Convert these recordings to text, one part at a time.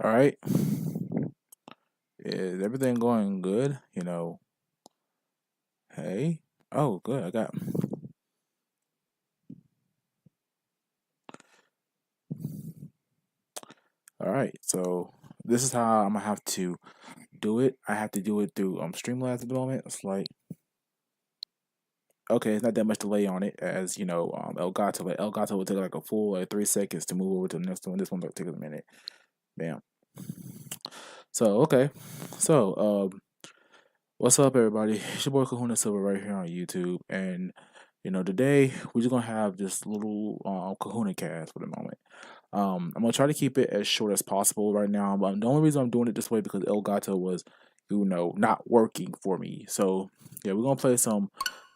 All right. Is everything going good? Hey. Oh, good. I got. All right. So this is how I'm gonna have to do it. I have to do it through Streamlabs at the moment. It's like okay, it's not that much delay on it as Elgato. But Elgato will take like a full 3 seconds to move over to the next one. This one will take a minute. Bam. So okay. So what's up, everybody? It's your boy Kahuna Silver right here on YouTube, and today we're just gonna have this little KahunaCAST for the moment. I'm gonna try to keep it as short as possible right now, but the only reason I'm doing it this way because Elgato was, not working for me. So yeah, we're gonna play some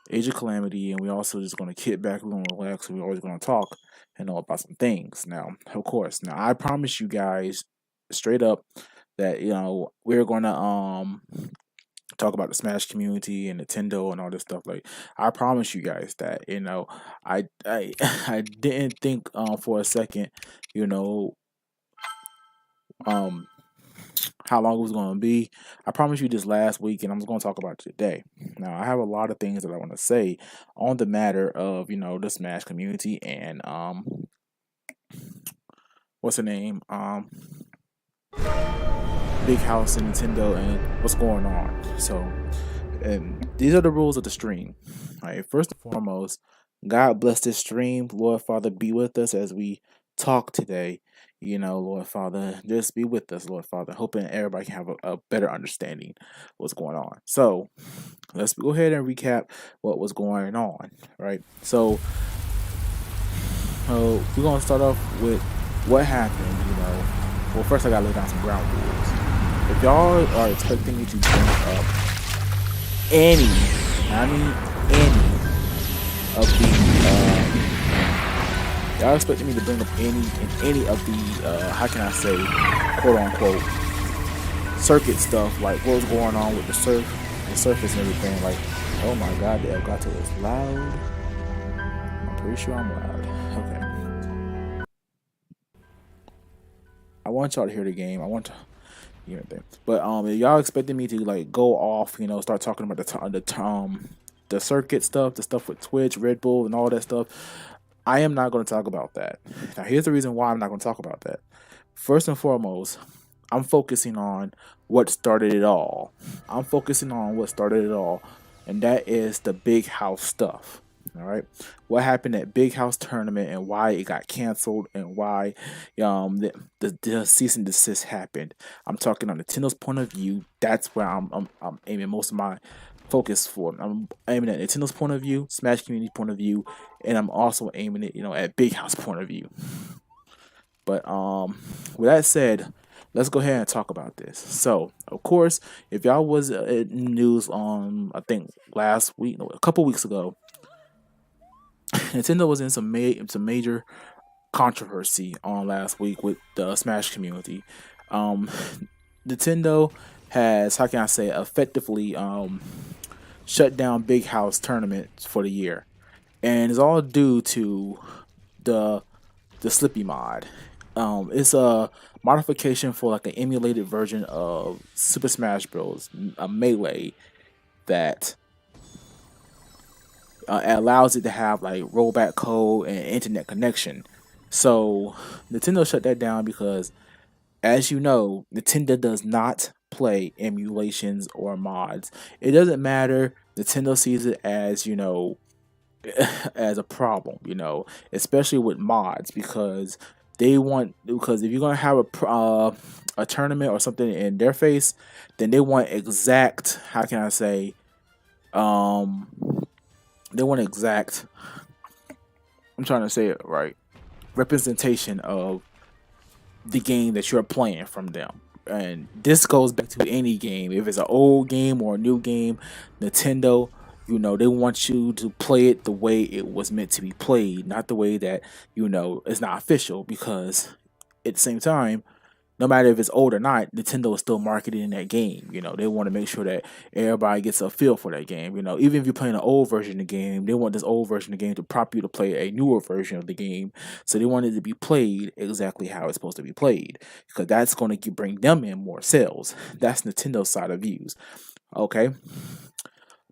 Age of Calamity, and we also just gonna kick back, we're gonna relax, and we're always gonna talk and know about some things. Now, of course, now I promise you guys straight up that we're gonna talk about the Smash community and Nintendo and all this stuff. Like I promise you guys that I I didn't think for a second, you know um how long it was going to be. I promise you this last week, and I'm just going to talk about it today. Now I have a lot of things that I want to say on the matter of the Smash community and what's the name Big House and Nintendo and what's going on. So, and these are the rules of the stream. All right, first and foremost, God bless this stream. Lord Father, be with us as we talk today. Lord Father, just be with us, Lord Father, hoping everybody can have a better understanding of what's going on. So, let's go ahead and recap what was going on, right? So, we're going to start off with what happened, Well, first I got to lay down some ground rules. If y'all are expecting me to bring up any, I mean any of the, y'all expecting me to bring up any of the, how can I say, quote unquote, circuit stuff, like what was going on with the surface and everything. Like, oh my God, the Elgato is loud. I'm pretty sure I'm loud. Okay. I want y'all to hear the game. I want to. But y'all expecting me to like go off, start talking about the circuit stuff, the stuff with Twitch, Red Bull, and all that stuff. I am not going to talk about that. Now, here's the reason why I'm not going to talk about that. First and foremost, I'm focusing on what started it all. I'm focusing on what started it all, and that is the Big House stuff. All right, what happened at Big House tournament and why it got canceled and why the cease and desist happened. I'm talking on Nintendo's point of view. That's where I'm aiming most of my focus for. I'm aiming at Nintendo's point of view, Smash community point of view, and I'm also aiming it, at Big House point of view. But with that said, let's go ahead and talk about this. So, of course, if y'all was in news on I think last week, no, a couple weeks ago, Nintendo was in some major controversy on last week with the Smash community. Nintendo has, how can I say, effectively shut down Big House tournaments for the year, and it's all due to the Slippy mod. It's a modification for like an emulated version of Super Smash Bros. A Melee that allows it to have like rollback code and internet connection. So Nintendo shut that down because, as you know, Nintendo does not play emulations or mods. It doesn't matter. Nintendo sees it as as a problem, especially with mods because if you're gonna have a tournament or something in their face, then they want exact. How can I say? Um, they want exact. I'm trying to say it right. Representation of the game that you're playing from them. And this goes back to any game. If it's an old game or a new game, Nintendo, they want you to play it the way it was meant to be played, not the way that, it's not official. Because at the same time, no matter if it's old or not, Nintendo is still marketing that game. They want to make sure that everybody gets a feel for that game. Even if you're playing an old version of the game, they want this old version of the game to prop you to play a newer version of the game. So they want it to be played exactly how it's supposed to be played, because that's going to bring them in more sales. That's Nintendo's side of views. Okay.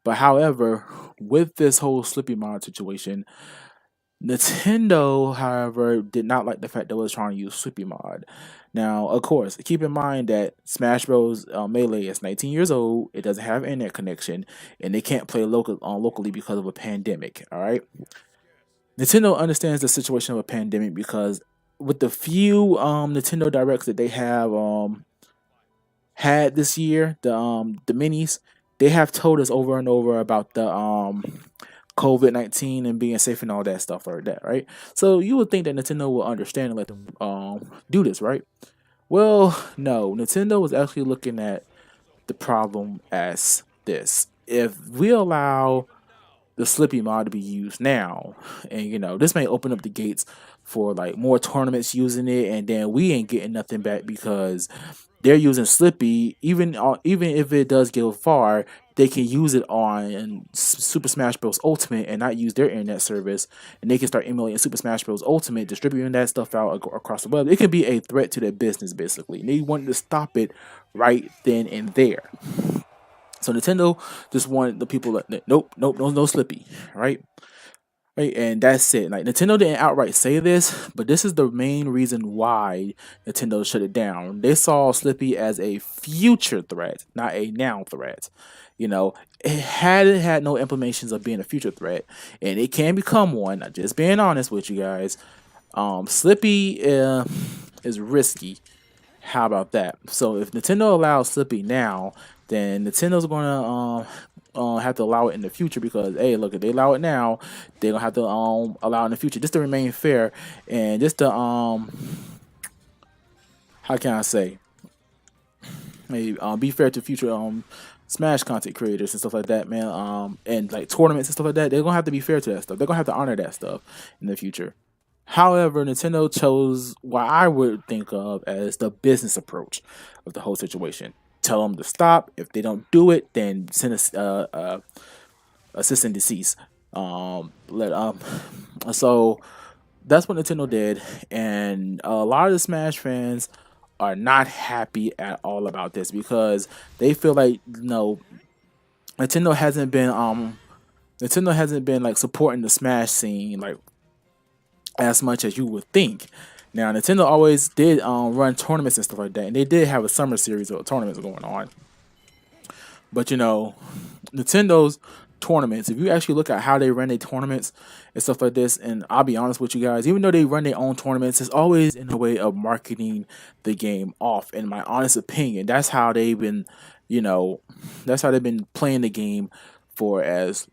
But however, with this whole Slippy mod situation, Nintendo, however, did not like the fact that it was trying to use Slippy mod. Now, of course, keep in mind that Smash Bros. Melee is 19 years old. It doesn't have internet connection, and they can't play locally because of a pandemic. All right, Nintendo understands the situation of a pandemic, because with the few Nintendo Directs that they have had this year, the minis, they have told us over and over about the COVID-19 and being safe and all that stuff like that, right? So you would think that Nintendo will understand and let them do this, right? Well, no. Nintendo was actually looking at the problem as this: if we allow the Slippy mod to be used now, and this may open up the gates for like more tournaments using it, and then we ain't getting nothing back because they're using Slippy. Even if it does go far, they can use it on Super Smash Bros. Ultimate and not use their internet service, and they can start emulating Super Smash Bros. Ultimate, distributing that stuff out across the web. It can be a threat to their business, basically. And they wanted to stop it right then and there. So Nintendo just wanted the people that nope, no Slippy, right? Right, and that's it. Like, Nintendo didn't outright say this, but this is the main reason why Nintendo shut it down. They saw Slippy as a future threat, not a now threat. It had no implications of being a future threat, and it can become one. Just being honest with you guys, Slippy is risky. How about that? So if Nintendo allows Slippy now, then Nintendo's gonna have to allow it in the future, because hey, look, if they allow it now, they're gonna have to allow it in the future, just to remain fair, and just to how can I say, maybe be fair to future Smash content creators and stuff like that, man. And like tournaments and stuff like that, they're gonna have to be fair to that stuff. They're gonna have to honor that stuff in the future. However, Nintendo chose what I would think of as the business approach of the whole situation. Tell them to stop. If they don't do it, then send a cease and desist. So that's what Nintendo did, and a lot of the Smash fans are not happy at all about this, because they feel like Nintendo hasn't been like supporting the Smash scene like as much as you would think. Now, Nintendo always did run tournaments and stuff like that, and they did have a summer series of tournaments going on. But Nintendo's tournaments, if you actually look at how they run their tournaments and stuff like this, and I'll be honest with you guys, even though they run their own tournaments, it's always in a way of marketing the game off. In my honest opinion, that's how they've been, playing the game for as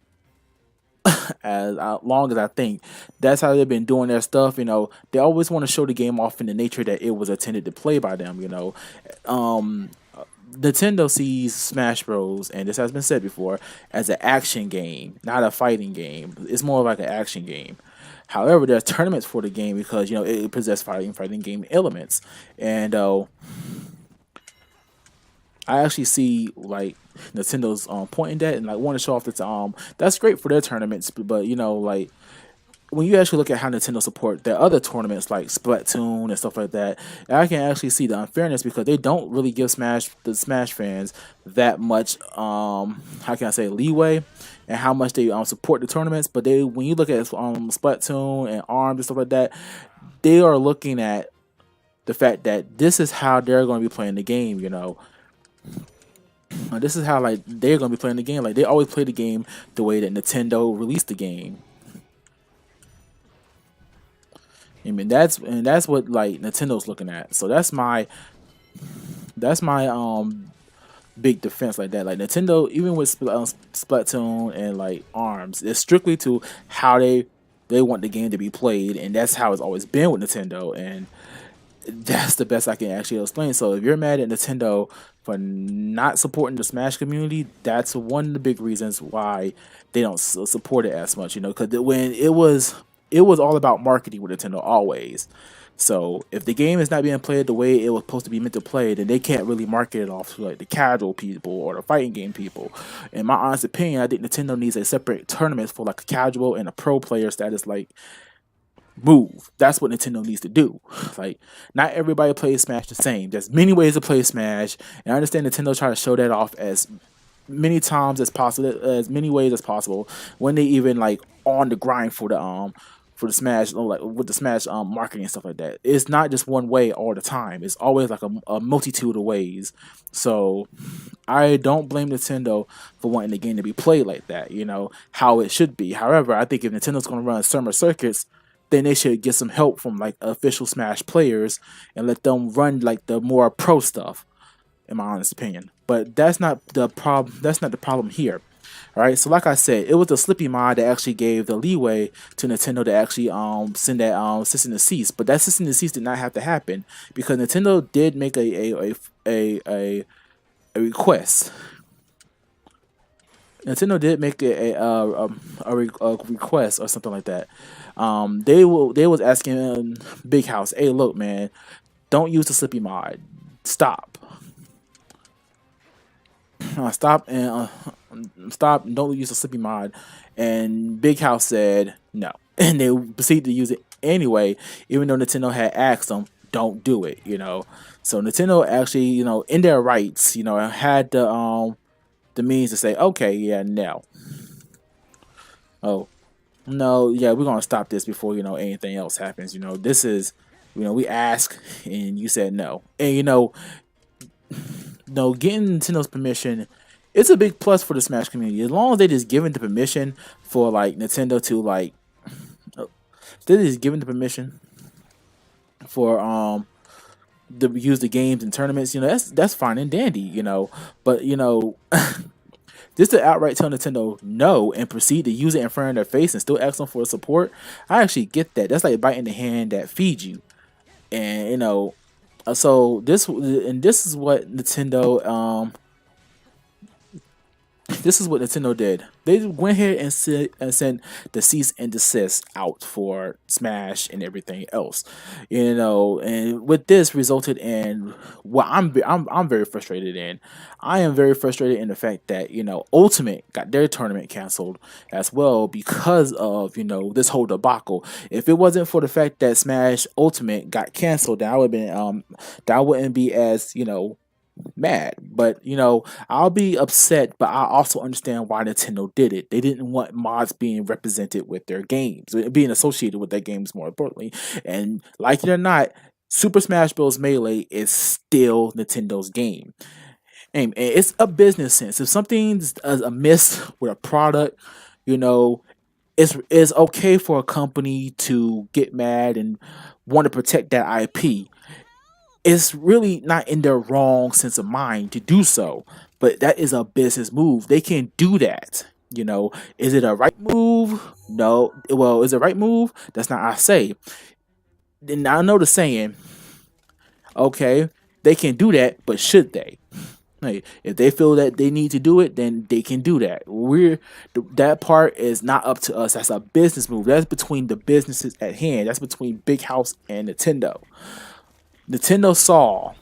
long as I think. That's how they've been doing their stuff. They always want to show the game off in the nature that it was intended to play by them. Nintendo sees Smash Bros., and this has been said before, as an action game, not a fighting game. It's more like an action game. However, there's tournaments for the game because it possesses fighting game elements, and I actually see like Nintendo's pointing that and like want to show off that that's great for their tournaments, but like when you actually look at how Nintendo support their other tournaments like Splatoon and stuff like that, I can actually see the unfairness, because they don't really give the Smash fans that much how can I say leeway and how much they support the tournaments. But when you look at Splatoon and ARMS and stuff like that, they are looking at the fact that this is how they're going to be playing the game. This is how like they're going to be playing the game. Like, they always play the game the way that Nintendo released the game. I mean, that's what like Nintendo's looking at. So that's my big defense like that. Like, Nintendo, even with Splatoon and like ARMS, it's strictly to how they want the game to be played, and that's how it's always been with Nintendo, and that's the best I can actually explain. So if you're mad at Nintendo for not supporting the Smash community, that's one of the big reasons why they don't support it as much. Because when it was it was all about marketing with Nintendo always. So if the game is not being played the way it was supposed to be meant to play, then they can't really market it off to like the casual people or the fighting game people. In my honest opinion, I think Nintendo needs a separate tournament for like a casual and a pro player status like move. That's what Nintendo needs to do. Like, not everybody plays Smash the same. There's many ways to play Smash, and I understand Nintendo try to show that off as many times as possible, as many ways as possible. When they even like on the grind for the Smash, like with the Smash marketing and stuff like that. It's not just one way all the time. It's always like a multitude of ways. So I don't blame Nintendo for wanting the game to be played like that. You know how it should be. However, I think if Nintendo's going to run summer circuits, then they should get some help from like official Smash players and let them run like the more pro stuff, in my honest opinion. But that's not the problem. That's not the problem here. All right. So like I said, it was the Slippy mod that actually gave the leeway to Nintendo to actually send that cease and desist. But that cease and desist did not have to happen because Nintendo did make a request. Nintendo did make a request or something like that. They was asking Big House, hey, look, man, don't use the Slippy mod. Stop, stop, and stop. And don't use the Slippy mod. And Big House said no, and they proceeded to use it anyway, even though Nintendo had asked them, don't do it. So Nintendo actually, in their rights, had the means to say, okay, yeah, no. Oh, no, yeah, we're gonna stop this before anything else happens. This is, we ask and you said no, and no, getting Nintendo's permission, it's a big plus for the Smash community. As long as they just given the permission for like Nintendo to like, they just given the permission for to use the games and tournaments. That's fine and dandy. But just to outright tell Nintendo no and proceed to use it in front of their face and still ask them for support, I actually get that. That's like biting the hand that feeds you. And so this is what Nintendo did. They went ahead and sent the cease and desist out for Smash and everything else, and with this resulted in what I'm very frustrated in. I am very frustrated in the fact that Ultimate got their tournament canceled as well because of this whole debacle. If it wasn't for the fact that Smash Ultimate got canceled, then I would have been that wouldn't be as mad. But I'll be upset, but I also understand why Nintendo did it. They didn't want mods being represented with their games, being associated with their games, more importantly. And like it or not, Super Smash Bros. Melee is still Nintendo's game. And it's a business sense. If something's amiss with a product, it's okay for a company to get mad and want to protect that IP. It's really not in their wrong sense of mind to do so, but that is a business move. They can do that. Is it a right move? No. Well, is it a right move? That's not I say. Then I know the saying. Okay, they can do that, but should they? Hey, if they feel that they need to do it, then they can do that. That part is not up to us. That's a business move. That's between the businesses at hand. That's between Big House and Nintendo. Nintendo saw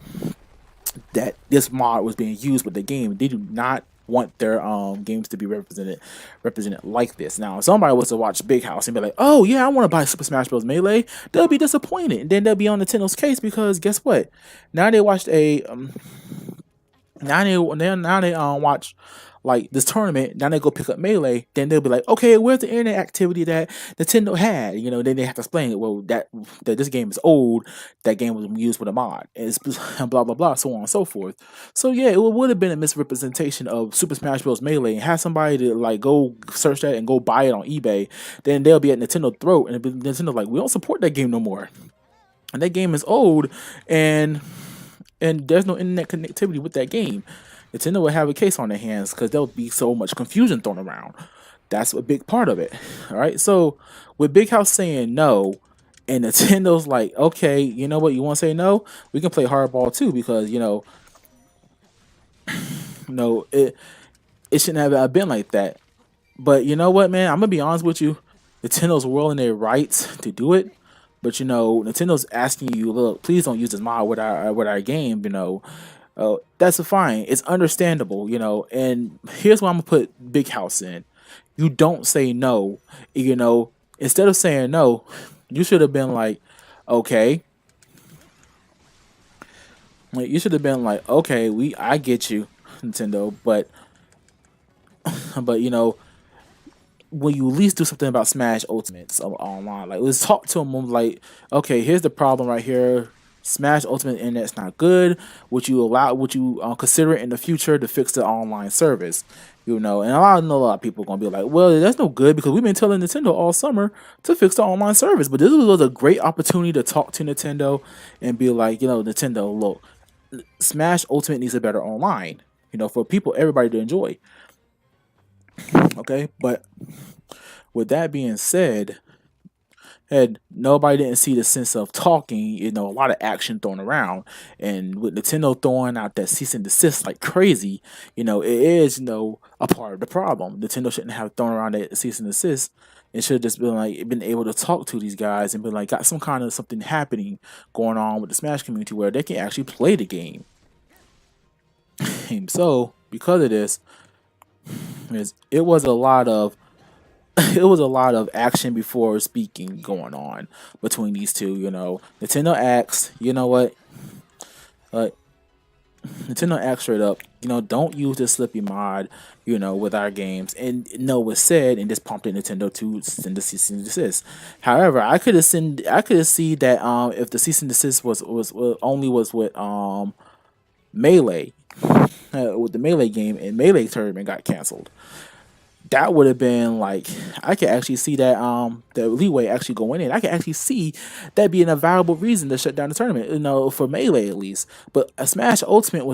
that this mod was being used with the game. They do not want their games to be represented like this. Now, if somebody was to watch Big House and be like, "Oh yeah, I want to buy Super Smash Bros. Melee," they'll be disappointed, and then they'll be on Nintendo's case because guess what? Now they watched a now they watch like this tournament. Now they go pick up Melee. Then they'll be like, okay, where's the internet activity that Nintendo had? Then they have to explain it. Well, that this game is old. That game was used with a mod. It's blah blah blah, so on and so forth. So yeah, it would have been a misrepresentation of Super Smash Bros. Melee and have somebody to like go search that and go buy it on eBay. Then they'll be at Nintendo throat, and Nintendo's like, we don't support that game no more. And that game is old, and there's no internet connectivity with that game. Nintendo would have a case on their hands because there'll be so much confusion thrown around. That's a big part of it. All right. So with Big House saying no, and Nintendo's like, okay, you know what? You want to say no? We can play hardball too because no, it shouldn't have been like that. But you know what, man? I'm gonna be honest with you. Nintendo's well in their rights to do it, but Nintendo's asking you, look, please don't use this mod with our game. That's fine. It's understandable. And here's where I'm gonna put Big House in. You don't say no. Instead of saying no, you should have been like, okay. Like, you should have been like, okay, I get you, Nintendo, but when you at least do something about Smash Ultimate online, like let's talk to them like, okay, here's the problem right here. Smash Ultimate Internet's not good. Would you consider it in the future to fix the online service? And I know a lot of people are gonna be like, well, that's no good because we've been telling Nintendo all summer to fix the online service. But this was a great opportunity to talk to Nintendo and be like, Nintendo, look, Smash Ultimate needs a better online, for everybody to enjoy. Okay, but with that being said, and nobody didn't see the sense of talking, a lot of action thrown around. And with Nintendo throwing out that cease and desist like crazy, it is, a part of the problem. Nintendo shouldn't have thrown around that cease and desist. It should have just been able to talk to these guys and been like, got some kind of something happening going on with the Smash community where they can actually play the game. So because of this, it was a lot of it was a lot of action before speaking going on between these two. Nintendo asked, you know what? Uh, Nintendo asked straight up, don't use this Slippy mod, with our games. And no was said, and this prompted Nintendo to send the cease and desist. However, I could have seen that if the cease and desist was with Melee, with the Melee game, and Melee tournament got canceled. That would have been like, I could actually see that the leeway actually going in. I could actually see that being a valuable reason to shut down the tournament, for Melee at least. But a Smash Ultimate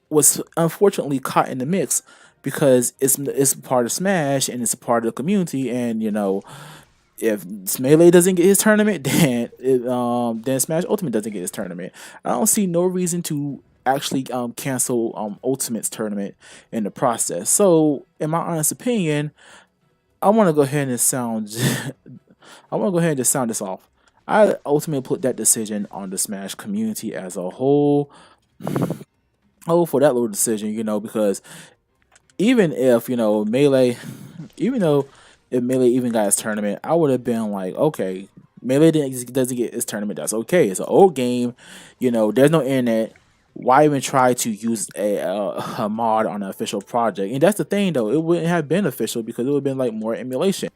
was unfortunately caught in the mix because it's part of Smash and it's a part of the community, and if Melee doesn't get his tournament, then Smash Ultimate doesn't get his tournament. I don't see no reason to actually cancel Ultimate's tournament in the process. So, in my honest opinion, I want to go ahead and sound. I want to go ahead and just sound this off. I ultimately put that decision on the Smash community as a whole. Oh, for that little decision, because even if Melee, even though if Melee even got his tournament, I would have been like, okay, Melee doesn't get his tournament. That's okay. It's an old game. There's no internet. Why even try to use a mod on an official project? And that's the thing, though. It wouldn't have been official because it would have been like more emulation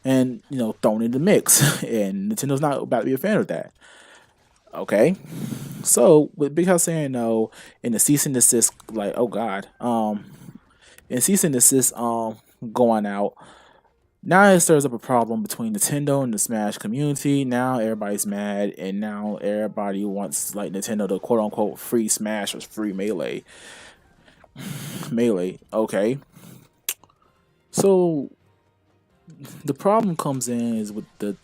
and thrown in the mix. And Nintendo's not about to be a fan of that. Okay, so with Big House saying no, and the cease and desist, like, oh god, and cease and desist going out. Now it stirs up a problem between Nintendo and the Smash community. Now everybody's mad, and now everybody wants like Nintendo to quote unquote free Smash or free Melee. Melee, okay. So the problem comes in is with the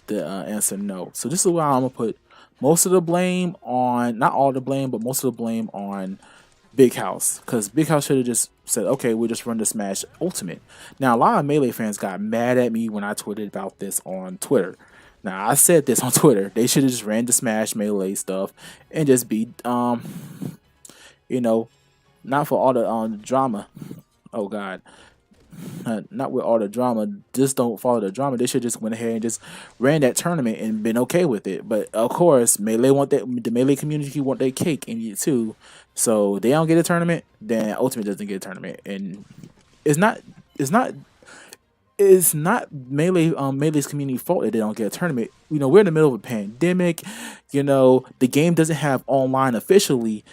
answer no. So this is why I'm gonna put most of the blame on, not all the blame, but most of the blame on Big House, because Big House should have just said, okay, we'll just run the Smash Ultimate. Now, a lot of Melee fans got mad at me when I tweeted about this on Twitter. Now, I said this on Twitter. They should have just ran the Smash Melee stuff and just be, not for all the drama. Oh, God. Not with all the drama. Just don't follow the drama. They should just went ahead and just ran that tournament and been okay with it. But of course, Melee the Melee community want their cake and eat it too. So they don't get a tournament, then Ultimate doesn't get a tournament, and it's not Melee's community fault that they don't get a tournament. We're in the middle of a pandemic. The game doesn't have online officially.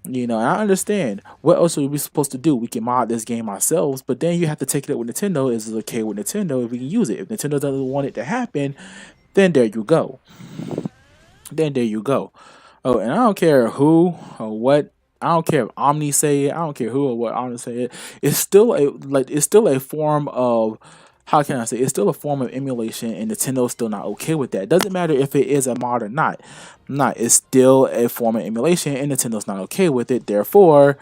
I understand. What else are we supposed to do? We can mod this game ourselves, but then you have to take it up with Nintendo. Is it okay with Nintendo if we can use it? If Nintendo doesn't want it to happen, then there you go. Oh, and I don't care who or what. I don't care if Omni say it. I don't care who or what Omni say it. It's still a form of, how can I say, it's still a form of emulation, and Nintendo's still not okay with that. Doesn't matter if it is a mod or not. It's still a form of emulation, and Nintendo's not okay with it. Therefore,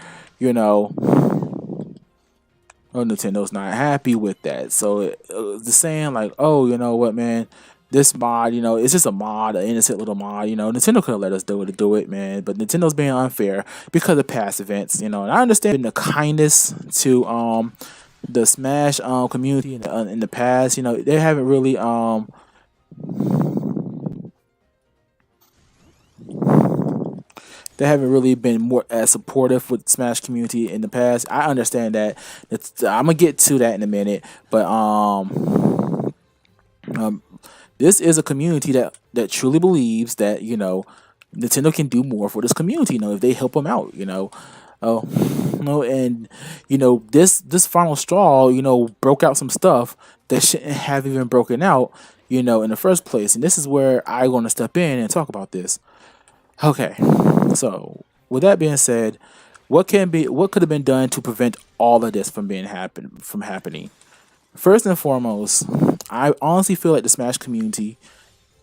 Oh, Nintendo's not happy with that. So the saying like, oh, you know what, man, this mod, it's just a mod, an innocent little mod. Nintendo could have let us do it, man. But Nintendo's being unfair because of past events. And I understand the kindness to the Smash community in the past. They haven't really been more as supportive with Smash community in the past. I understand that. I'm gonna get to that in a minute, but um, this is a community that truly believes that Nintendo can do more for this community. If they help them out. Oh, and this final straw, broke out some stuff that shouldn't have even broken out, in the first place. And this is where I'm going to step in and talk about this. Okay, so with that being said, what could have been done to prevent all of this from happening? First and foremost, I honestly feel like the Smash community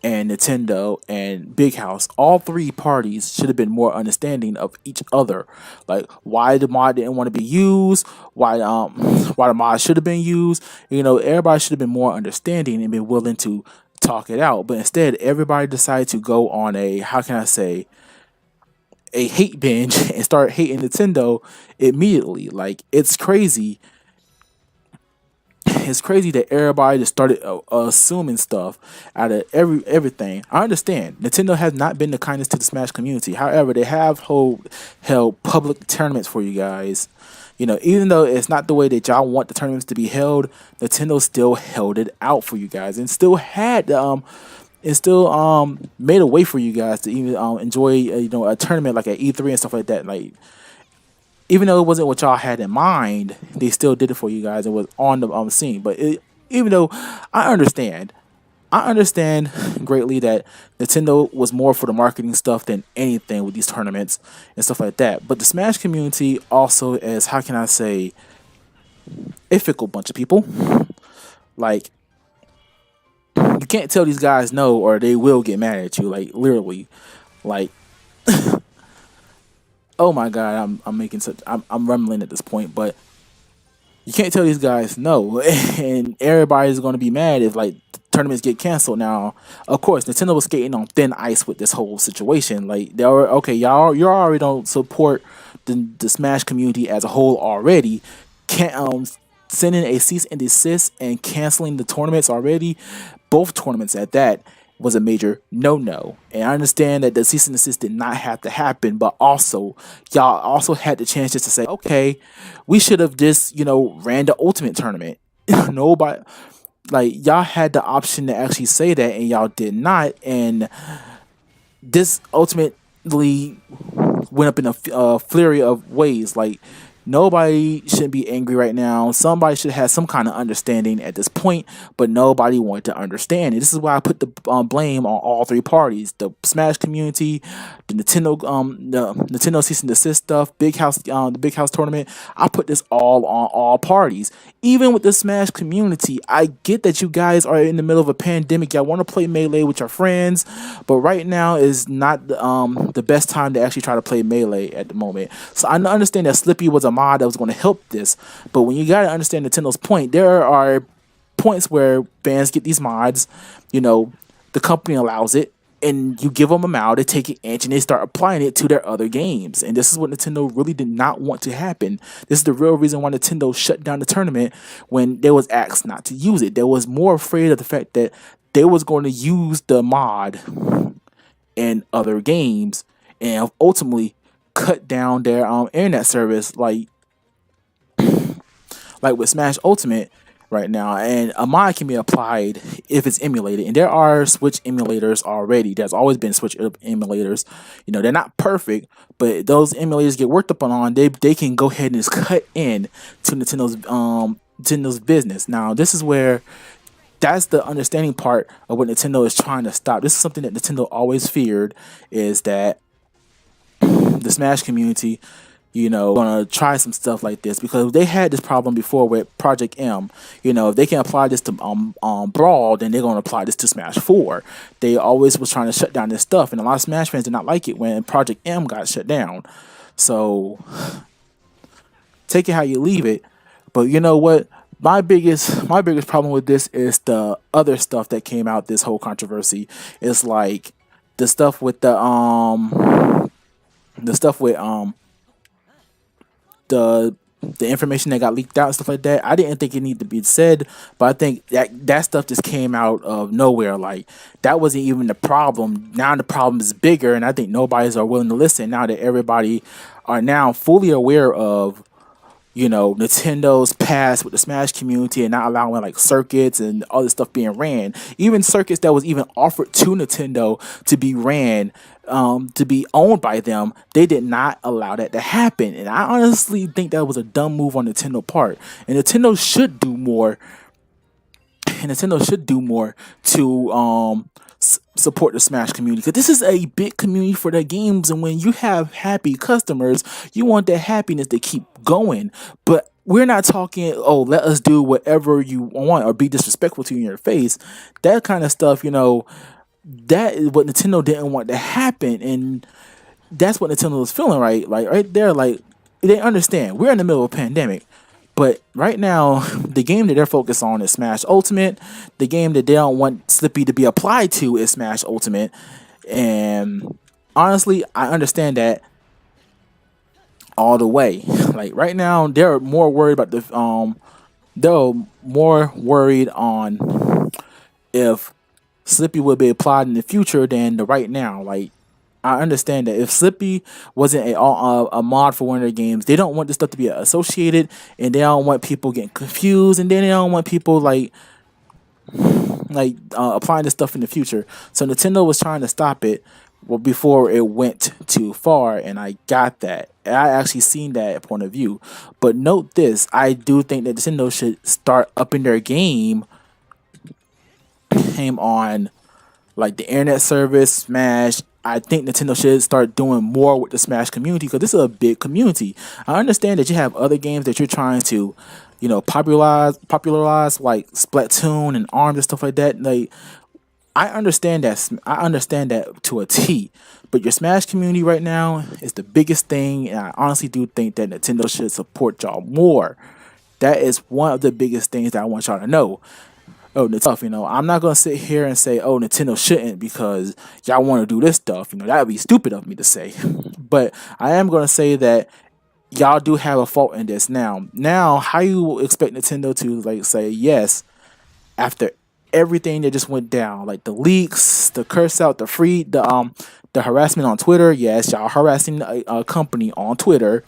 and Nintendo and Big House, all three parties should have been more understanding of each other. Like why the mod didn't want to be used, why the mod should have been used. Everybody should have been more understanding and been willing to talk it out. But instead, everybody decided to go on a, how can I say, a hate binge and start hating Nintendo immediately. Like it's crazy. It's crazy that everybody just started assuming stuff out of everything. I understand Nintendo has not been the kindest to the Smash community. However, they have held public tournaments for you guys. Even though it's not the way that y'all want the tournaments to be held, Nintendo still held it out for you guys and still had it still made a way for you guys to even enjoy a tournament like at E3 and stuff like that. Like even though it wasn't what y'all had in mind, they still did it for you guys. It was on the scene. But even though I understand greatly that Nintendo was more for the marketing stuff than anything with these tournaments and stuff like that. But the Smash community also is, how can I say, a fickle bunch of people. Like, you can't tell these guys no or they will get mad at you. Like, literally. Like, oh my god, I'm rumbling at this point, but you can't tell these guys no, and everybody's going to be mad if like tournaments get canceled. Now, of course, Nintendo was skating on thin ice with this whole situation. Like they were okay, you already don't support the Smash community as a whole already. Can't sending a cease and desist and canceling the tournaments already, both tournaments at that, was a major no-no. And I understand that the cease and desist did not have to happen, but also, y'all also had the chance just to say, okay, we should have just, ran the ultimate tournament. Nobody, like, y'all had the option to actually say that, and y'all did not. And this ultimately went up in a flurry of ways. Like, nobody shouldn't be angry right now. Somebody should have some kind of understanding at this point, but nobody wanted to understand it. This is why I put the blame on all three parties: the Smash community, the Nintendo cease and desist stuff, the Big House tournament. I put this all on all parties. Even with the Smash community, I get that you guys are in the middle of a pandemic. Y'all want to play Melee with your friends, but right now is not the best time to actually try to play Melee at the moment. So I understand that Slippy was a mod that was going to help this, but when you got to understand Nintendo's point, there are points where fans get these mods, the company allows it, and you give them a mod, they take it and they start applying it to their other games. And this is what Nintendo really did not want to happen. This is the real reason why Nintendo shut down the tournament when they was asked not to use it. They was more afraid of the fact that they was going to use the mod in other games and ultimately cut down their internet service, like with Smash Ultimate right now. And a mod can be applied if it's emulated, and there are Switch emulators already. There's always been Switch emulators. They're not perfect, but those emulators get worked up on. They can go ahead and just cut in to Nintendo's business. Now, this is where that's the understanding part of what Nintendo is trying to stop. This is something that Nintendo always feared, is that the Smash community, gonna try some stuff like this, because they had this problem before with Project M. If they can apply this to Brawl, then they're gonna apply this to Smash 4. They always was trying to shut down this stuff, and a lot of Smash fans did not like it when Project M got shut down. So take it how you leave it, But you know what? My biggest problem with this is the other stuff that came out. This whole controversy is like the stuff with the stuff with the the information that got leaked out and stuff like that. I didn't think it needed to be said, but I think that stuff just came out of nowhere. Like that wasn't even the problem. Now the problem is bigger, and I think nobody's are willing to listen now that everybody are now fully aware of Nintendo's past with the Smash community and not allowing like circuits and all this stuff being ran. Even circuits that was even offered to Nintendo to be ran, to be owned by them, they did not allow that to happen. And I honestly think that was a dumb move on Nintendo part. And Nintendo should do more. And Nintendo should do more to support the Smash community, because this is a big community for their games, and when you have happy customers, you want that happiness to keep going. But we're not talking, oh, let us do whatever you want or be disrespectful to you in your face. That kind of stuff, that is what Nintendo didn't want to happen, and that's what Nintendo was feeling, right? Like right there, like they understand we're in the middle of a pandemic. But right now, the game that they're focused on is Smash Ultimate. The game that they don't want Slippy to be applied to is Smash Ultimate. And honestly, I understand that all the way. Like right now, they're more worried about they're more worried on if Slippy will be applied in the future than the right now. Like I understand that if Slippy wasn't a mod for one of their games, they don't want this stuff to be associated, and they don't want people getting confused, and then they don't want people applying this stuff in the future. So Nintendo was trying to stop it before it went too far, and I got that. I actually seen that point of view. But note this: I do think that Nintendo should start upping their game on like the internet service, Smash. I think Nintendo should start doing more with the Smash community, because this is a big community. I understand that you have other games that you're trying to, popularize like Splatoon and ARMS and stuff like that. Like, I understand that. I understand that to a T. But your Smash community right now is the biggest thing, and I honestly do think that Nintendo should support y'all more. That is one of the biggest things that I want y'all to know. Oh, the stuff, I'm not gonna sit here and say, oh, Nintendo shouldn't because y'all want to do this stuff. That would be stupid of me to say. But I am gonna say that y'all do have a fault in this. Now, how you expect Nintendo to like say yes after everything that just went down, like the leaks, the curse out, the harassment on Twitter? Yes, y'all harassing a company on Twitter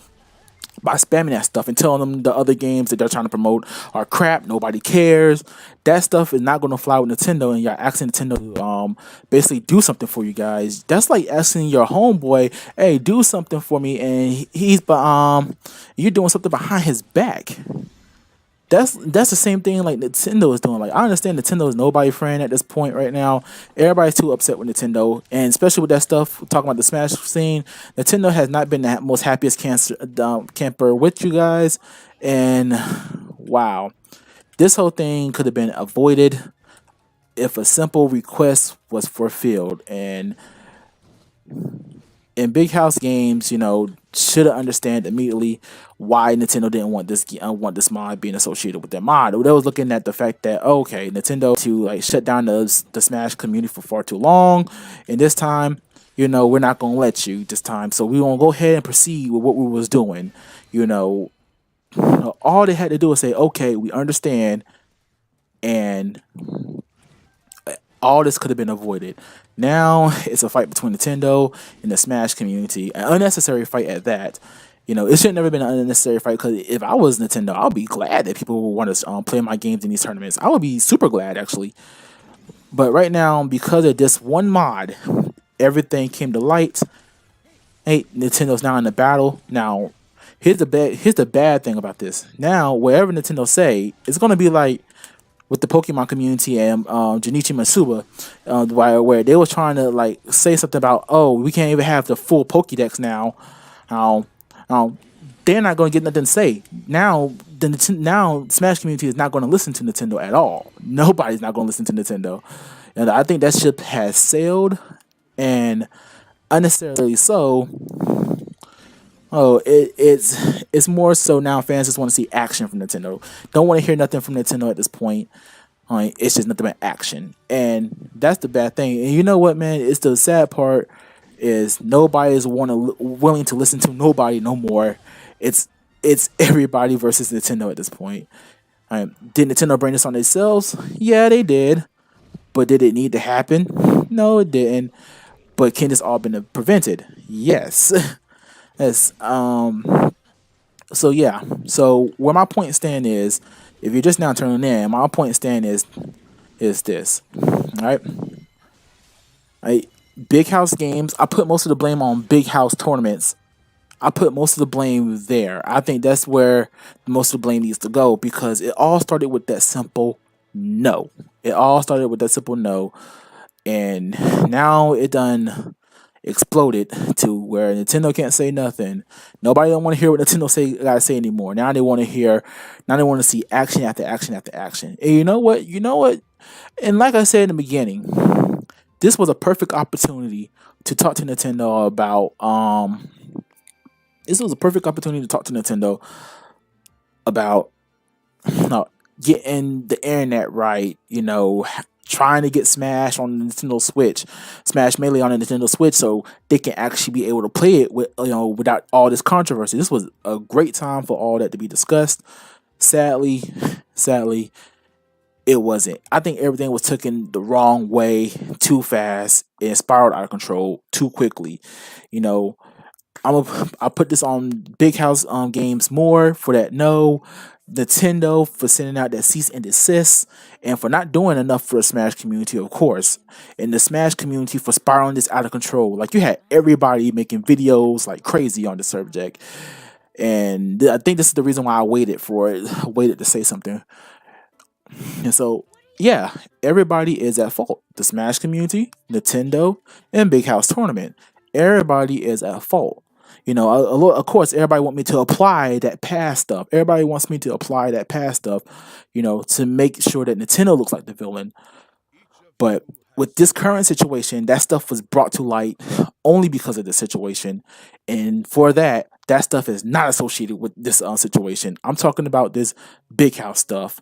by spamming that stuff and telling them the other games that they're trying to promote are crap, nobody cares. That stuff is not going to fly with Nintendo, and you're asking Nintendo to basically do something for you guys. That's like asking your homeboy, hey, do something for me, and he's you're doing something behind his back. That's the same thing like Nintendo is doing. Like I understand Nintendo is nobody's friend at this point right now. Everybody's too upset with Nintendo, and especially with that stuff talking about the Smash scene. Nintendo has not been the most happiest camper with you guys, and wow, this whole thing could have been avoided if a simple request was fulfilled. And in Big House Games, should have understand immediately why Nintendo didn't want this mod being associated with their mod. They was looking at the fact that okay, Nintendo to like shut down the Smash community for far too long, and this time, we're not gonna let you this time. So we gonna go ahead and proceed with what we was doing. All they had to do was say, okay, we understand, and all this could have been avoided. Now it's a fight between Nintendo and the Smash community, an unnecessary fight at that. It should never been an unnecessary fight, because if I was Nintendo, I'll be glad that people will want to play my games in these tournaments. I would be super glad, actually. But right now, because of this one mod, everything came to light. Hey, Nintendo's now in the battle. Now, here's the bad thing about this. Now, wherever Nintendo say, it's going to be like with the Pokemon community and Junichi Masuba, where they were trying to like say something about, oh, we can't even have the full Pokédex now. They're not going to get nothing to say. Now Smash community is not going to listen to Nintendo at all. Nobody's not going to listen to Nintendo. And I think that ship has sailed, and unnecessarily so. Oh, it's more so now fans just want to see action from Nintendo. Don't want to hear nothing from Nintendo at this point. It's just nothing but action, and that's the bad thing. And you know what, man? It's the sad part is nobody is willing to listen to nobody no more. It's it's everybody versus Nintendo at this point. Did Nintendo bring this on themselves? Yeah, they did. But did it need to happen? No, it didn't. But can this all been prevented? Yes. Yes. So yeah. So where my point stand is, if you're just now turning in, my point stand is this. All right. I Big house games. I put most of the blame on big house tournaments. I put most of the blame there. I think that's where most of the blame needs to go because it all started with that simple no. It all started with that simple no, and now it done exploded to where Nintendo can't say nothing. Nobody don't want to hear what Nintendo gotta say anymore. Now they want to hear. Now they want to see action after action after action. And you know what? You know what? And like I said in the beginning, this was a perfect opportunity to talk to Nintendo about. This was a perfect opportunity to talk to Nintendo about uh, getting the internet right. Trying to get Smash on the Nintendo Switch, Smash Melee on the Nintendo Switch, so they can actually be able to play it without all this controversy. This was a great time for all that to be discussed. Sadly, it wasn't. I think everything was taken the wrong way too fast and spiraled out of control too quickly. You know, I put this on Big House Games more for that no, Nintendo for sending out that cease and desist, and for not doing enough for the Smash community, of course, and the Smash community for spiraling this out of control. Like you had everybody making videos like crazy on the subject, and I think this is the reason why I waited for it, waited to say something. And so, yeah, everybody is at fault. The Smash community, Nintendo, and Big House Tournament. Everybody is at fault. Of course, everybody want me to apply that past stuff. Everybody wants me to apply that past stuff, to make sure that Nintendo looks like the villain. But with this current situation, that stuff was brought to light only because of the situation. And for that, that stuff is not associated with this situation. I'm talking about this Big House stuff.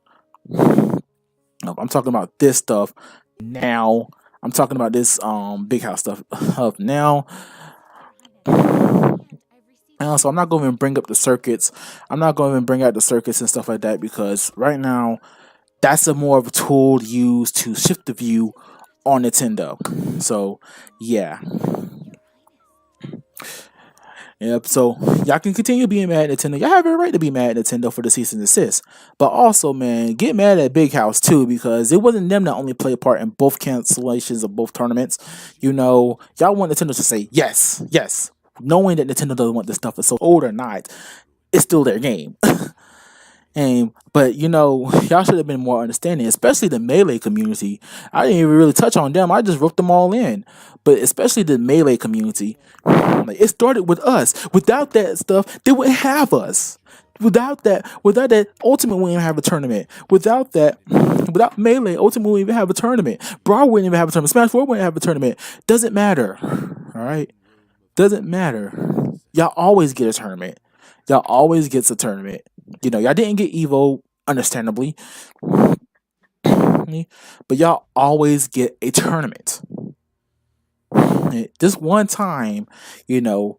I'm talking about this stuff now. I'm talking about this Big House stuff of now. So I'm not going to even bring up the circuits. I'm not going to even bring out the circuits and stuff like that because right now that's a more of a tool used to shift the view on Nintendo. So yeah. Yep. So y'all can continue being mad at Nintendo. Y'all have every right to be mad at Nintendo for the cease and desist. But also, man, get mad at Big House too because it wasn't them that only played a part in both cancellations of both tournaments. Y'all want Nintendo to say yes, yes, knowing that Nintendo doesn't want this stuff to so old or not, it's still their game. But y'all should have been more understanding, especially the Melee community. I didn't even really touch on them. I just roped them all in. But especially the Melee community, like it started with us. Without that stuff, they wouldn't have us. Without that, Ultimate wouldn't even have a tournament. Without Melee, Ultimate wouldn't even have a tournament. Brawl wouldn't even have a tournament. Smash 4 wouldn't have a tournament. Doesn't matter. All right, doesn't matter. Y'all always get a tournament. Y'all always gets a tournament. Y'all didn't get Evo, understandably, but y'all always get a tournament. This one time, y'all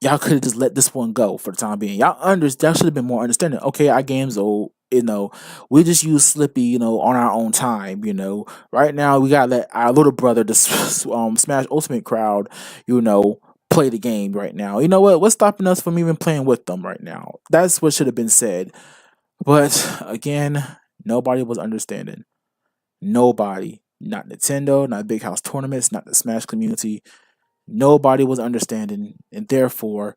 could have just let this one go for the time being. Y'all should have been more understanding. Okay, our game's old. We just use Slippy, on our own time. Right now we gotta let our little brother, the Smash Ultimate crowd, play the game right now. You know what? What's stopping us from even playing with them right now? That's what should have been said. But again, nobody was understanding. Nobody. Not Nintendo, not Big House Tournaments, not the Smash community. Nobody was understanding. And therefore,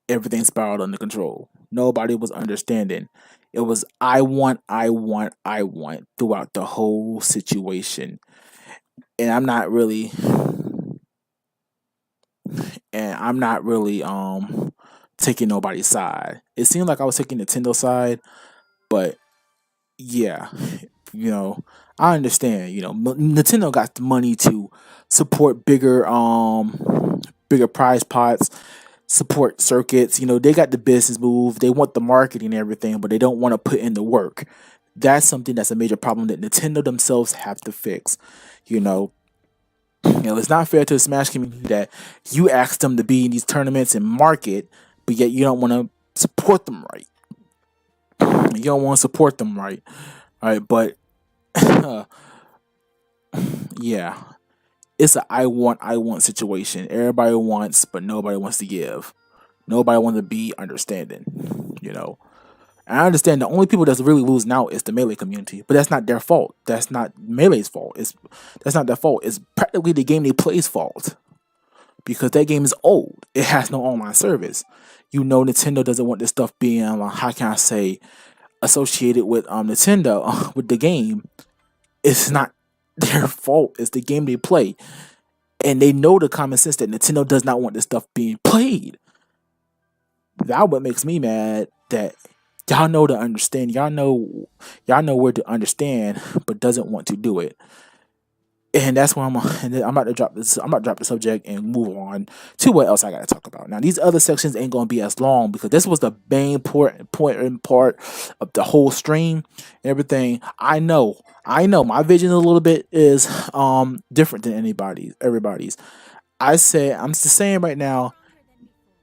everything spiraled under control. Nobody was understanding. It was I want throughout the whole situation. And I'm not really taking nobody's side. It seemed like I was taking Nintendo's side, but yeah, You know, I understand. You know, Nintendo got the money to support bigger prize pots, support circuits. You know, they got the business move. They want the marketing and everything, but they don't want to put in the work. That's something that's a major problem that Nintendo themselves have to fix. You know, it's not fair to the Smash community that you ask them to be in these tournaments and market, but yet you don't want to support them right. You don't want to support them right. All right, but yeah, it's a I want situation. Everybody wants, but nobody wants to give. Nobody wants to be understanding. You know, and I understand the only people that's really losing out is the Melee community, but that's not their fault. That's not Melee's fault. That's not their fault. It's practically the game they play's fault because that game is old. It has no online service. You know, Nintendo doesn't want this stuff being how can I say associated with Nintendo with the game. It's not their fault. It's the game they play, and they know the common sense that Nintendo does not want this stuff being played. That what makes me mad. That y'all know to understand. Y'all know where to understand, but doesn't want to do it. And that's why I'm about to drop this. I'm about to drop the subject and move on to what else I got to talk about. Now, these other sections ain't gonna be as long because this was the main point and part of the whole stream and everything. I know. My vision a little bit is different than everybody's. I'm just saying right now.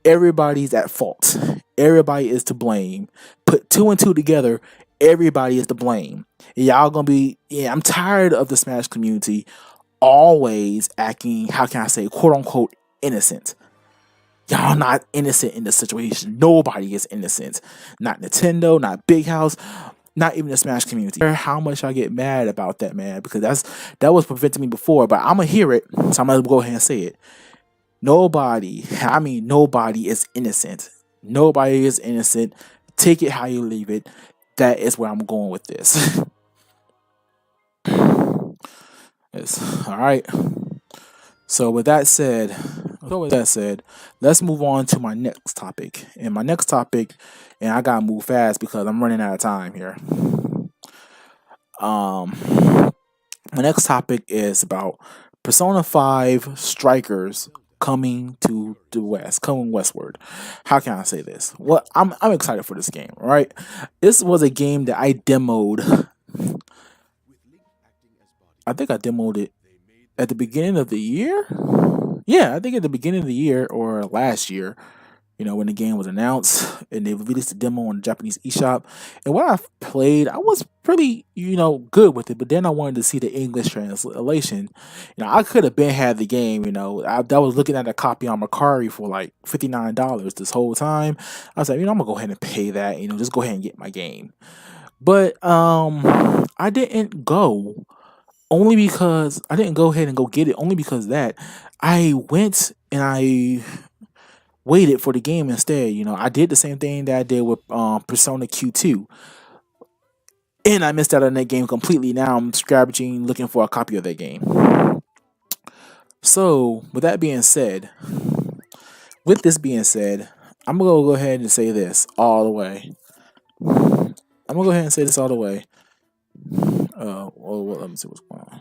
Everybody's at fault. Everybody is to blame. Put two and two together. Everybody is to blame. Y'all gonna be. Yeah, I'm tired of the Smash community always acting, how can I say, quote unquote, innocent. Y'all not innocent in this situation. Nobody is innocent. Not Nintendo, not Big House, not even the Smash community. How much I get mad about that, man, because that was preventing me before, but I'm gonna hear it, so I'm gonna go ahead and say it. Nobody is innocent. Nobody is innocent. Take it how you leave it. That is where I'm going with this. Yes. All right. So with that said, let's move on to my next topic. And my next topic, and I gotta move fast because I'm running out of time here. My next topic is about Persona 5 Strikers coming to the west, coming westward. How can I say this? Well, I'm excited for this game, right? This was a game that I demoed. I think I demoed it at the beginning of the year. Yeah, I think at the beginning of the year or last year, when the game was announced and they released the demo on the Japanese eShop. And what I played, I was pretty, good with it. But then I wanted to see the English translation. I could have been had the game. I was looking at a copy on Mercari for like $59 this whole time. I was like, I'm gonna go ahead and pay that. Just go ahead and get my game. But I didn't go. Only because I didn't go ahead and go get it. Only because that I went and I waited for the game instead. I did the same thing that I did with Persona Q2. And I missed out on that game completely. Now I'm scavenging looking for a copy of that game. So, with this being said, I'm going to go ahead and say this all the way. Let me see what's going on.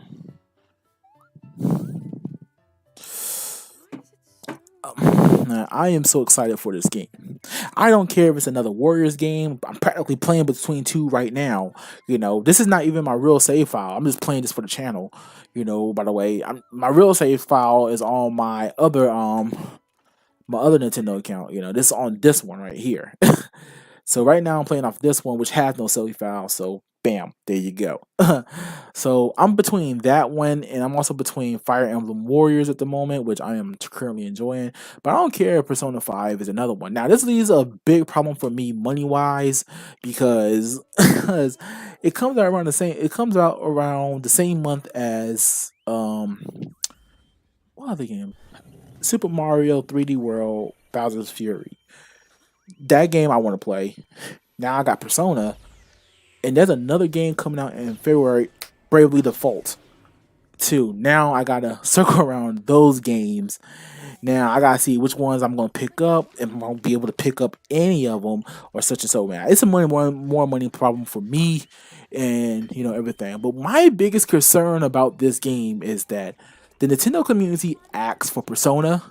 I am so excited for this game. I don't care if it's another Warriors game. I'm practically playing between two right now. This is not even my real save file. I'm just playing this for the channel. By the way, my real save file is on my other Nintendo account. This is on this one right here. So right now I'm playing off this one, which has no save file. So bam, there you go. So I'm between that one and I'm also between Fire Emblem Warriors at the moment, which I am currently enjoying. But I don't care if Persona 5 is another one. Now this leaves a big problem for me money wise because it comes out around the same month as what other game? Super Mario 3D World Bowser's Fury. That game I want to play. Now I got Persona. And there's another game coming out in February, Bravely Default. too. Now I gotta circle around those games. Now I gotta see which ones I'm gonna pick up, and I'm gonna be able to pick up any of them or such and so. Man, it's a more money problem for me, and everything. But my biggest concern about this game is that the Nintendo community asks for Persona,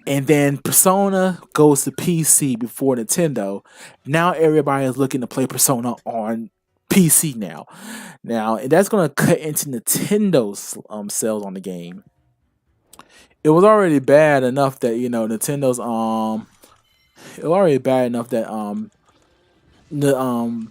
and then Persona goes to PC before Nintendo. Now everybody is looking to play Persona on PC now. And that's gonna cut into Nintendo's sales on the game. It was already bad enough that Nintendo's it was already bad enough that the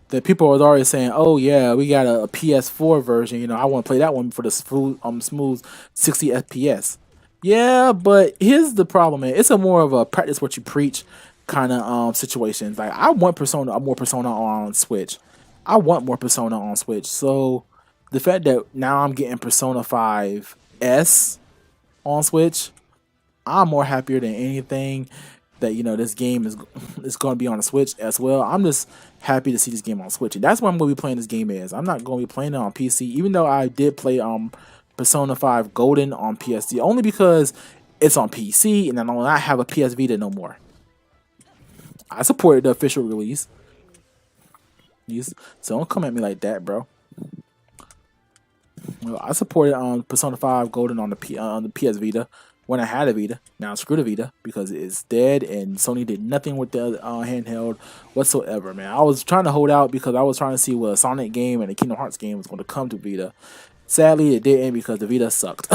that people was already saying, "Oh yeah, we got a PS4 version. I want to play that one for the smooth 60 FPS." Yeah, but here's the problem, man. It's a more of a practice what you preach kind of situations. Like I want more Persona on Switch. I want more Persona on Switch. So the fact that now I'm getting Persona 5S on Switch, I'm more happier than anything that this game is going to be on the Switch as well. I'm just happy to see this game on Switch, and that's where I'm going to be playing this game as. I'm not going to be playing it on PC, even though I did play Persona 5 Golden on PSD, only because it's on PC and I do not have a PS Vita no more. I supported the official release. So don't come at me like that, bro. Well, I supported Persona 5 Golden on the PS Vita when I had a Vita. Now screw the Vita because it's dead and Sony did nothing with the handheld whatsoever, man. I was trying to hold out because I was trying to see what a Sonic game and a Kingdom Hearts game was going to come to Vita. Sadly, it didn't because the Vita sucked.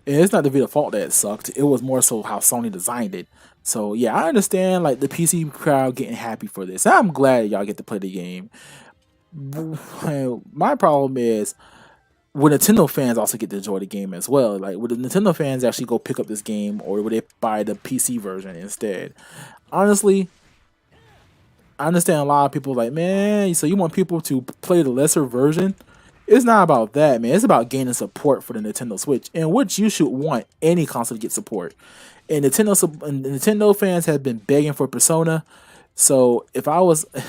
And it's not the Vita fault that it sucked. It was more so how Sony designed it. So yeah, I understand like the PC crowd getting happy for this. I'm glad y'all get to play the game. My problem is would Nintendo fans also get to enjoy the game as well? Like would the Nintendo fans actually go pick up this game, or would they buy the PC version instead? Honestly, I understand a lot of people like, man, so you want people to play the lesser version? It's not about that, man. It's about gaining support for the Nintendo Switch, and which you should want any console to get support. And Nintendo fans have been begging for Persona. So if I was the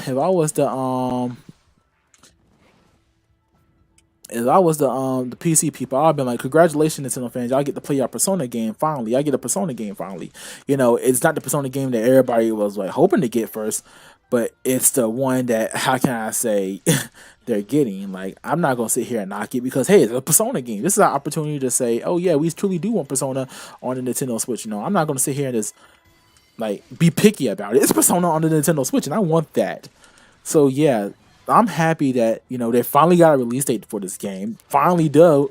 PC people, I'd been like, congratulations, Nintendo fans, y'all get to play your Persona game finally. I get a Persona game finally. It's not the Persona game that everybody was like hoping to get first, but it's the one that, how can I say, they're getting. Like, I'm not gonna sit here and knock it because hey, it's a Persona game. This is our opportunity to say, oh yeah, we truly do want Persona on the Nintendo Switch. I'm not gonna sit here and just like be picky about it. It's Persona on the Nintendo Switch, and I want that. So yeah, I'm happy that they finally got a release date for this game. Finally do,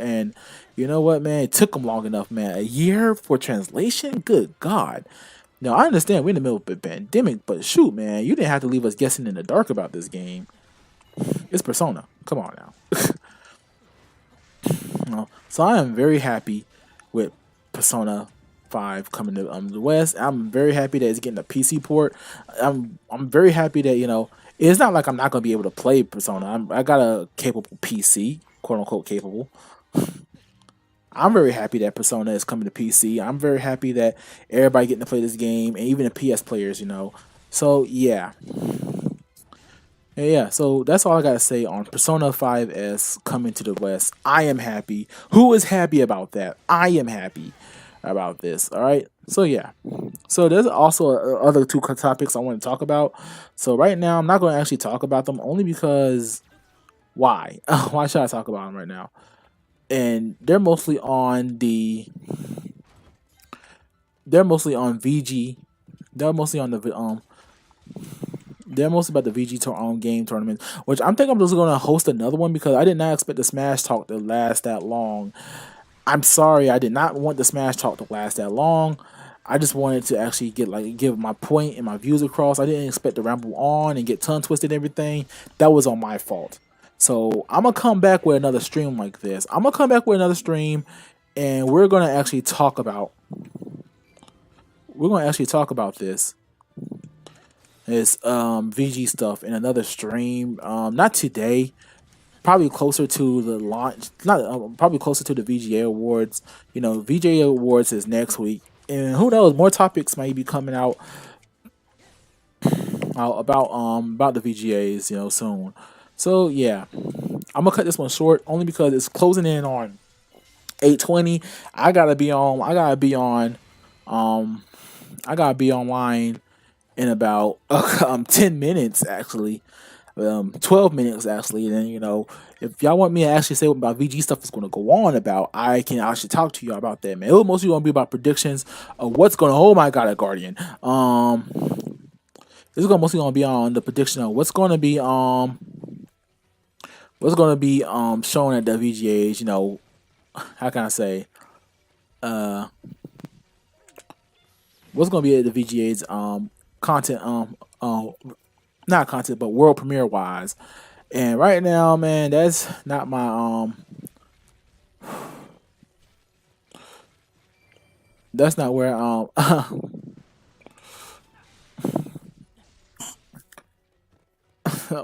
and you know what, man? It took them long enough, man. A year for translation? Good God. Now I understand we're in the middle of a pandemic, but shoot, man, you didn't have to leave us guessing in the dark about this game. It's Persona. Come on now. So I am very happy with Persona 5 coming to the West. I'm very happy that it's getting a PC port. I'm very happy that it's not like I'm not gonna be able to play Persona. I got a capable PC, quote unquote capable. I'm very happy that Persona is coming to PC. I'm very happy that everybody getting to play this game, and even the PS players. So yeah. Yeah, so that's all I gotta say on Persona 5S coming to the West. I am happy. Who is happy about that? I am happy about this. All right. So yeah. So there's also other two topics I want to talk about. So right now I'm not going to actually talk about them only because why? Why should I talk about them right now? And they're mostly on VG. They're mostly on the They're mostly about the VG game tournament, which I'm thinking I'm just going to host another one because I did not expect the Smash Talk to last that long. I'm sorry, I did not want the Smash Talk to last that long. I just wanted to actually give my point and my views across. I didn't expect to ramble on and get tongue twisted and everything. That was on my fault. So I'm gonna come back with another stream like this. I'm gonna come back with another stream, and we're gonna actually talk about this VG stuff in another stream. Not today. Probably closer to the launch. Not probably closer to the VGA awards. VGA awards is next week. and who knows, more topics might be coming out about the VGAs, soon. So yeah, I'm gonna cut this one short only because it's closing in on 8:20. I gotta be on. I gotta be on. Um, I gotta be online in about 10 minutes actually. 12 minutes actually. And then if y'all want me to actually say what about VG stuff is going to go on about, I can actually talk to y'all about that, man. It was mostly going to be about predictions of what's going to. Oh my god, a Guardian. This is mostly going to be on the prediction of what's going to be shown at the VGAs. How can I say? Uh, what's going to be at the VGAs? Content. Not content, but world premiere wise. And right now, man, that's not my that's not where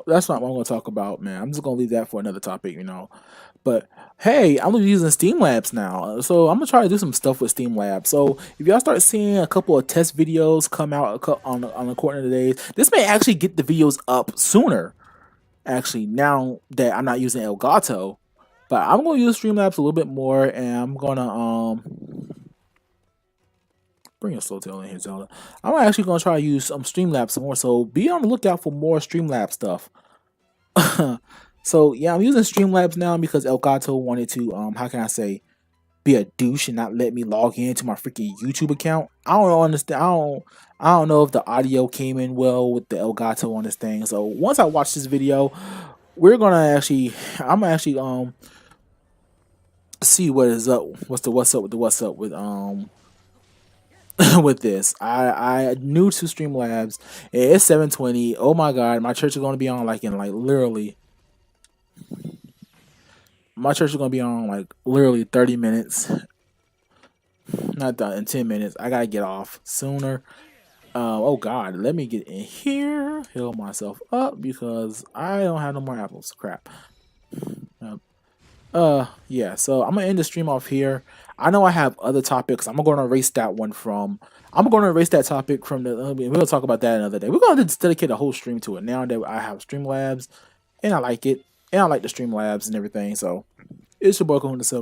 that's not what I'm gonna talk about, man. I'm just gonna leave that for another topic. But hey, I'm using Steamlabs now, so I'm gonna try to do some stuff with Steamlabs. So if y'all start seeing a couple of test videos come out on the quarter of the days, this may actually get the videos up sooner. Actually, now that I'm not using Elgato, but I'm gonna use Streamlabs a little bit more, and I'm gonna bring a slow tail in here, Zelda. I'm actually gonna try to use Streamlabs some more. So be on the lookout for more Streamlabs stuff. So yeah, I'm using Streamlabs now because Elgato wanted to how can I say, be a douche and not let me log into my freaking YouTube account. I don't understand. I don't know if the audio came in well with the Elgato on this thing. So once I watch this video, I'm gonna actually see what is up. What's up with with this. I new to Streamlabs. It's 7:20. Oh my god, my church is gonna be on like in like literally. My church is gonna be on like literally 30 minutes. Not done in 10 minutes. I gotta get off sooner. Oh god, let me get in here, heal myself up because I don't have no more apples. Crap. Yeah, so I'm gonna end the stream off here. I know I have other topics. I'm gonna erase that one from. I'm gonna erase that topic from the. We'll talk about that another day. We're gonna just dedicate a whole stream to it now that I have Streamlabs, and I like it, and I like the Streamlabs and everything. So it's your boy KahunaCAST.